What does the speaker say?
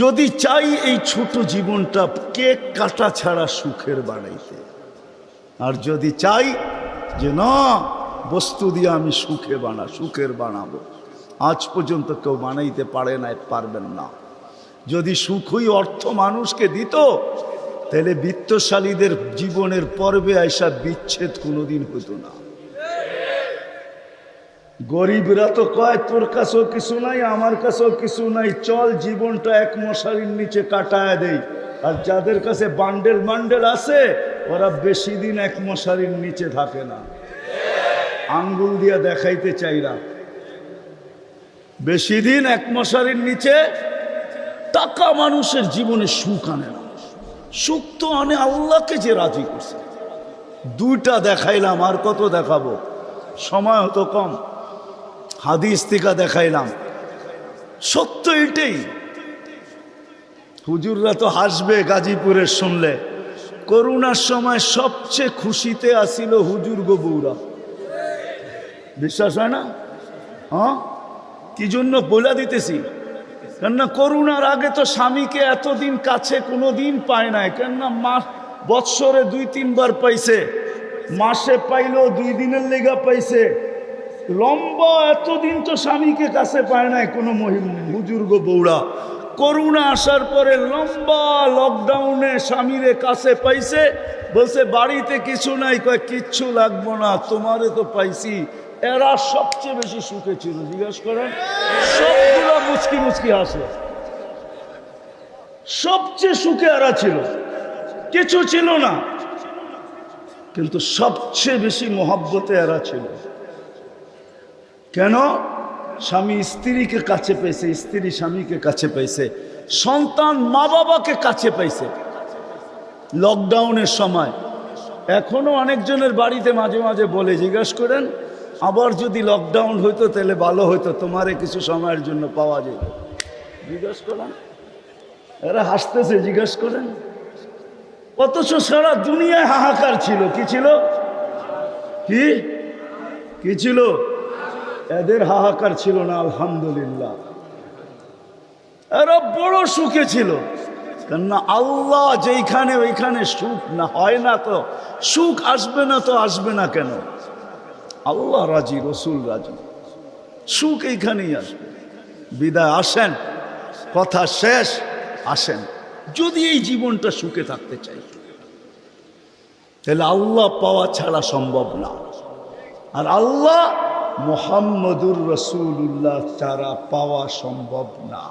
যদি চাই এই ছোট জীবনটা কেক কাটা ছাড়া সুখের বানাইতে, আর যদি চাই যে না বস্তু দিয়ে আমি সুখের বানাবো, আজ পর্যন্ত কেউ বানাইতে পারে না, পারবেন না। যদি সুখই অর্থ মানুষকে দিত, তাহলে বিত্তশালীদের জীবনের পর্বে আইসা বিচ্ছেদ কোনোদিন হতো না। গরিবরা তো কয় তোর কাছেও কিছু নাই, আমার কাছেও কিছু নাই, চল জীবনটা এক মশারির নিচে কাটায় দেই। আর যাদের কাছে বান্ডেল বান্ডেল আছে, ওরা বেশি দিন এক মশারির নিচে থাকে না। আঙ্গুল দিয়া দেখাইতে চাইরা বেশি দিন এক মশারির নিচে। টাকা মানুষের জীবনে সুখ আনে না, সুখ তো আনে আল্লাহকে যে রাজি করছে। দুইটা দেখাইলাম, আর কত দেখাবো, সময় হতো কম। হাদিস থেকে দেখাইলাম, সত্য এটাই। হুজুররা তো হাসবে গাজীপুরের শুনলে। করোনার সময় সবচেয়ে খুশিতে আসিল হুজুর গো বউরা, বিশ্বাস হয় না? হ্যাঁ, কি জন্য বলে দিতেছি, কেননা করোনার আগে তো স্বামীকে এতদিন কাছে কোনো দিন পায় নাই। কেননা বৎসরে 2-3 বার পাইছে, মাসে পাইলো 2 দিনের লেগা পাইছে। লম্বা এতদিন তো স্বামীকে কাছে পায় নাই কোনো হুজুর গো বউরা। করোনা আসার পরে লম্বা লকডাউনে স্বামীরে কাছে পাইছে, বলছে বাড়িতে কিছু নাই, কয় কিচ্ছু লাগবো না, তোমারে তো পাইছি। এরা সবচেয়ে বেশি সুখে ছিল, জিজ্ঞাসা করেন। সবগুলো মুচকি মুচকি হাসে, সবচেয়ে সুখে এরা ছিল, কিছু ছিল না, কিন্তু সবচেয়ে বেশি মহব্বতে এরা ছিল। কেন? স্বামী স্ত্রীকে কাছে পেয়েছে, স্ত্রী স্বামীকে কাছে পেয়েছে, সন্তান মা বাবাকে কাছে পাইছে লকডাউনের সময়। এখনো অনেকজনের বাড়িতে মাঝে মাঝে বলে, জিজ্ঞাসা করেন আবার যদি লকডাউন হইতো তাহলে ভালো হইতো, তোমারে কিছু সময়ের জন্য পাওয়া যেত। জিজ্ঞাসা করেন, এরা হাসতেছে, জিজ্ঞাসা করেন। অথচ সারা দুনিয়ায় হাহাকার ছিল। কি ছিল? কি ছিল? এদের হাহাকার ছিল না, আলহামদুলিল্লাহ। এরা বড় সুখে ছিল, কেননা আল্লাহ যেইখানে ওইখানে সুখ না হয় না, তো সুখ আসবে না, তো আসবে না কেন? আল্লাহ রাজি, রসুল রাজি, সুখ এইখানেই আসবে। বিদায় আসেন, কথা শেষ, আসেন। যদি এই জীবনটা সুখে থাকতে চাই, তাহলে আল্লাহ পাওয়া ছাড়া সম্ভব না। আর আল্লাহ মুহাম্মদুর রাসূলুল্লাহ ছাড়া পাওয়া সম্ভব না।